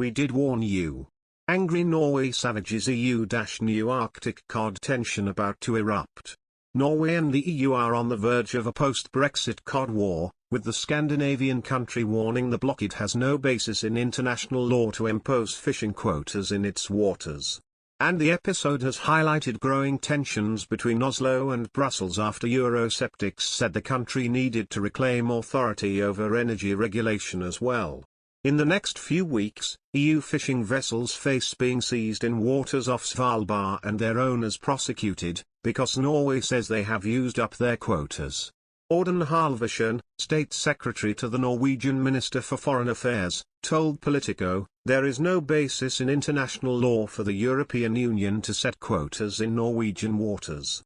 we did warn you. Angry Norway savages EU-new Arctic cod tension about to erupt. Norway and the EU are on the verge of a post-Brexit cod war, with the Scandinavian country warning the blockade has no basis in international law to impose fishing quotas in its waters. And the episode has highlighted growing tensions between Oslo and Brussels after Eurosceptics said the country needed to reclaim authority over energy regulation as well. In the next few weeks, EU fishing vessels face being seized in waters off Svalbard and their owners prosecuted, because Norway says they have used up their quotas. Audun Halvorsen, State Secretary to the Norwegian Minister for Foreign Affairs, told Politico, "There is no basis in international law for the European Union to set quotas in Norwegian waters.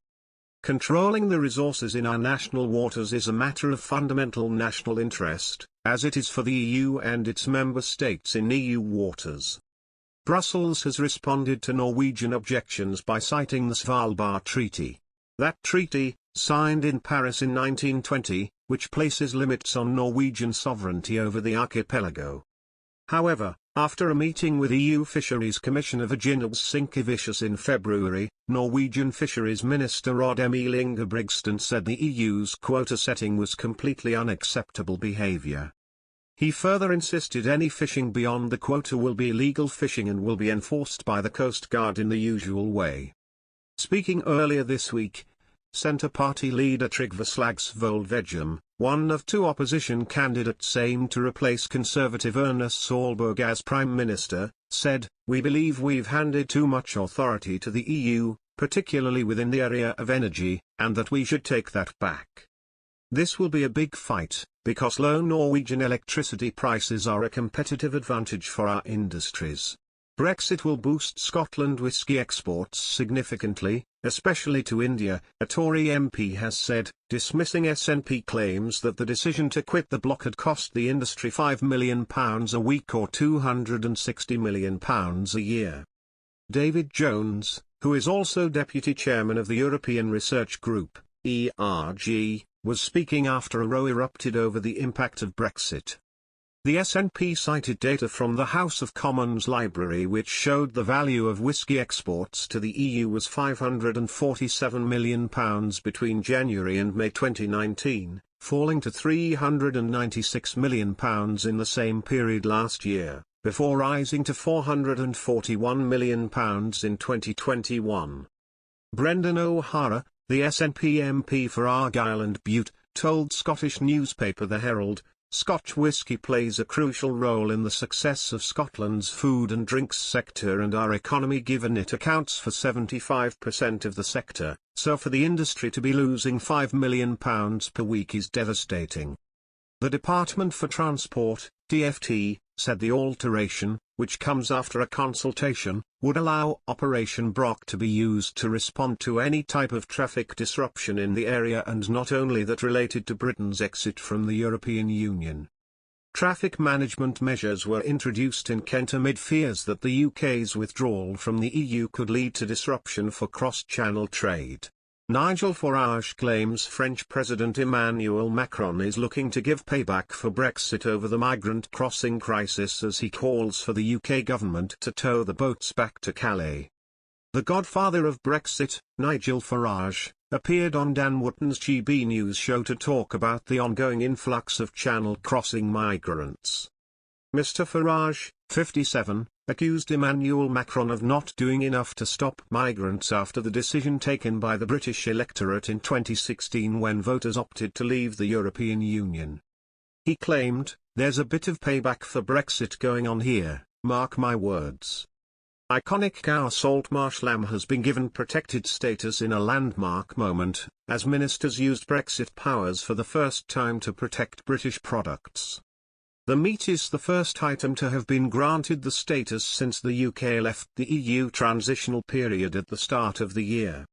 Controlling the resources in our national waters is a matter of fundamental national interest, as it is for the EU and its member states in EU waters." Brussels has responded to Norwegian objections by citing the Svalbard Treaty. That treaty, signed in Paris in 1920, which places limits on Norwegian sovereignty over the archipelago. However, after a meeting with EU Fisheries Commissioner Virginijus Sinkevicius in February, Norwegian Fisheries Minister Odd Emil Ingebrigtsen said the EU's quota setting was completely unacceptable behavior. He further insisted any fishing beyond the quota will be illegal fishing and will be enforced by the Coast Guard in the usual way. Speaking earlier this week, Centre Party leader Trygve Slagsvold Vedum, one of two opposition candidates aimed to replace Conservative Erna Solberg as Prime Minister, said, "We believe we've handed too much authority to the EU, particularly within the area of energy, and that we should take that back. This will be a big fight, because low Norwegian electricity prices are a competitive advantage for our industries. Brexit will boost Scotland whisky exports significantly, especially to India," a Tory MP has said, dismissing SNP claims that the decision to quit the bloc had cost the industry £5 million a week or £260 million a year. David Jones, who is also deputy chairman of the European Research Group, ERG, was speaking after a row erupted over the impact of Brexit. The SNP cited data from the House of Commons Library which showed the value of whisky exports to the EU was £547 million between January and May 2019, falling to £396 million in the same period last year, before rising to £441 million in 2021. Brendan O'Hara, the SNP MP for Argyll and Bute, told Scottish newspaper The Herald, "Scotch whisky plays a crucial role in the success of Scotland's food and drinks sector and our economy given it accounts for 75% of the sector, so for the industry to be losing £5 million per week is devastating." The Department for Transport, DfT, said the alteration, which comes after a consultation, would allow Operation Brock to be used to respond to any type of traffic disruption in the area and not only that related to Britain's exit from the European Union. Traffic management measures were introduced in Kent amid fears that the UK's withdrawal from the EU could lead to disruption for cross-channel trade. Nigel Farage claims French President Emmanuel Macron is looking to give payback for Brexit over the migrant crossing crisis as he calls for the UK government to tow the boats back to Calais. The godfather of Brexit, Nigel Farage, appeared on Dan Wootton's GB News show to talk about the ongoing influx of channel crossing migrants. Mr. Farage, 57, accused Emmanuel Macron of not doing enough to stop migrants after the decision taken by the British electorate in 2016 when voters opted to leave the European Union. He claimed, "There's a bit of payback for Brexit going on here, mark my words." Iconic cow Saltmarsh lamb has been given protected status in a landmark moment, as ministers used Brexit powers for the first time to protect British products. The meat is the first item to have been granted the status since the UK left the EU transitional period at the start of the year.